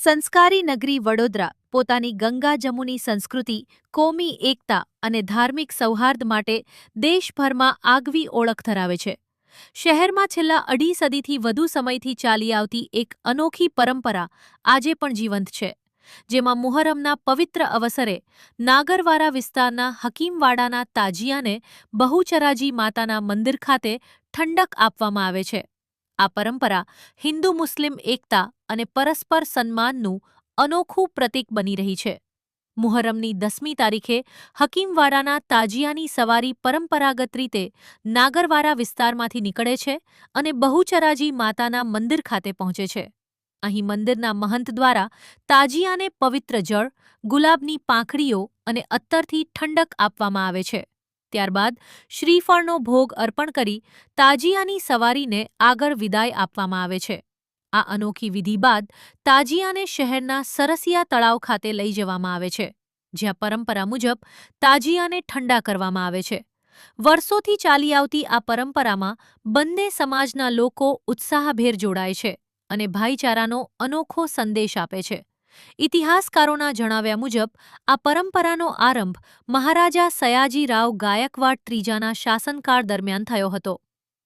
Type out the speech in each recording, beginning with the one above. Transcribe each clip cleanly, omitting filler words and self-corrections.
સંસ્કારી નગરી વડોદરા પોતાની ગંગા જમુની સંસ્કૃતિ, કોમી એકતા અને ધાર્મિક સૌહાર્દ માટે દેશભરમાં આગવી ઓળખ ધરાવે છે. શહેરમાં છેલ્લા 2.5 સદીથી વધુ સમયથી ચાલી આવતી એક અનોખી પરંપરા આજે પણ જીવંત છે, જેમાં મુહર્રમના પવિત્ર અવસરે નાગરવારા વિસ્તારના હકીમવાડાના તાજિયાને બહુચરાજી માતાના મંદિર ખાતે ઠંડક આપવામાં આવે છે. આ પરંપરા હિન્દુ મુસ્લિમ એકતા અને પરસ્પર સન્માનનું અનોખું પ્રતીક બની રહી છે. મુહર્રમની 10મી તારીખે હકીમવાડાના તાજિયાની સવારી પરંપરાગત રીતે નાગરવારા વિસ્તારમાંથી નીકળે છે અને બહુચરાજી માતાના મંદિર ખાતે પહોંચે છે. અહીં મંદિરના મહંત દ્વારા તાજિયાને પવિત્ર જળ, ગુલાબની પાંખડીઓ અને અત્તરથી ઠંડક આપવામાં આવે છે. ત્યારબાદ શ્રીફળનો ભોગ અર્પણ કરી તાજિયાની સવારીને આગળ વિદાય આપવામાં આવે છે. આ અનોખી વિધિ બાદ તાજિયાને શહેરના સરસિયા તળાવ ખાતે લઈ જવામાં આવે છે, જ્યાં પરંપરા મુજબ તાજિયાને ઠંડા કરવામાં આવે છે. વર્ષોથી ચાલી આવતી આ પરંપરામાં બંને સમાજના લોકો ઉત્સાહભેર જોડાય છે અને ભાઈચારાનો અનોખો સંદેશ આપે છે. ઇતિહાસકારોના જણાવ્યા મુજબ આ પરંપરાનો આરંભ મહારાજા સયાજીરાવ ગાયકવાડ ત્રીજાના શાસનકાળ દરમિયાન થયો હતો.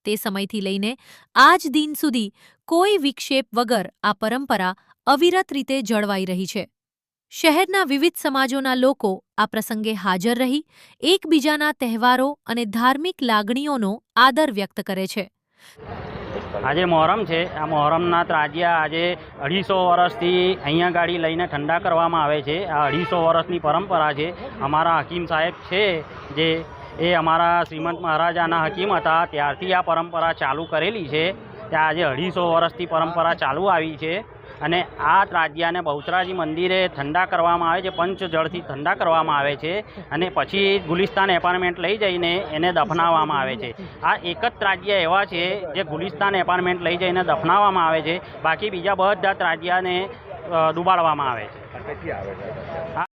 તે સમયથી લઈને આજ દિન સુધી કોઈ વિક્ષેપ વગર આ પરંપરા અવિરત રીતે જળવાઈ રહી છે. શહેરના વિવિધ સમાજોના લોકો આ પ્રસંગે હાજર રહી એકબીજાના તહેવારો અને ધાર્મિક લાગણીઓનો આદર વ્યક્ત કરે છે. આજે મોહરમ છે. આ મોહરમના તાજિયા આજે 250 વર્ષથી અહીંયા ગાડી લઈને ઠંડા કરવામાં આવે છે. આ 250 વર્ષની પરંપરા છે. અમારા હકીમ સાહેબ છે જે એ અમારા શ્રીમંત મહારાજાના હકીમ હતા, ત્યારથી આ પરંપરા ચાલુ કરેલી છે. ત્યાં આજે 250 વર્ષથી પરંપરા ચાલુ આવી છે અને આ તાજિયાને બહુચરાજી મંદિરે ઠંડા કરવામાં આવે છે, પંચજળથી ઠંડા કરવામાં આવે છે અને પછી ગુલિસ્તાન એપાર્ટમેન્ટ લઈ જઈને એને દફનાવવામાં આવે છે. આ એક જ તાજિયા એવા છે જે ગુલિસ્તાન એપાર્ટમેન્ટ લઈ જઈને દફનાવવામાં આવે છે, બાકી બીજા બધા તાજિયાને ડૂબાડવામાં આવે છે.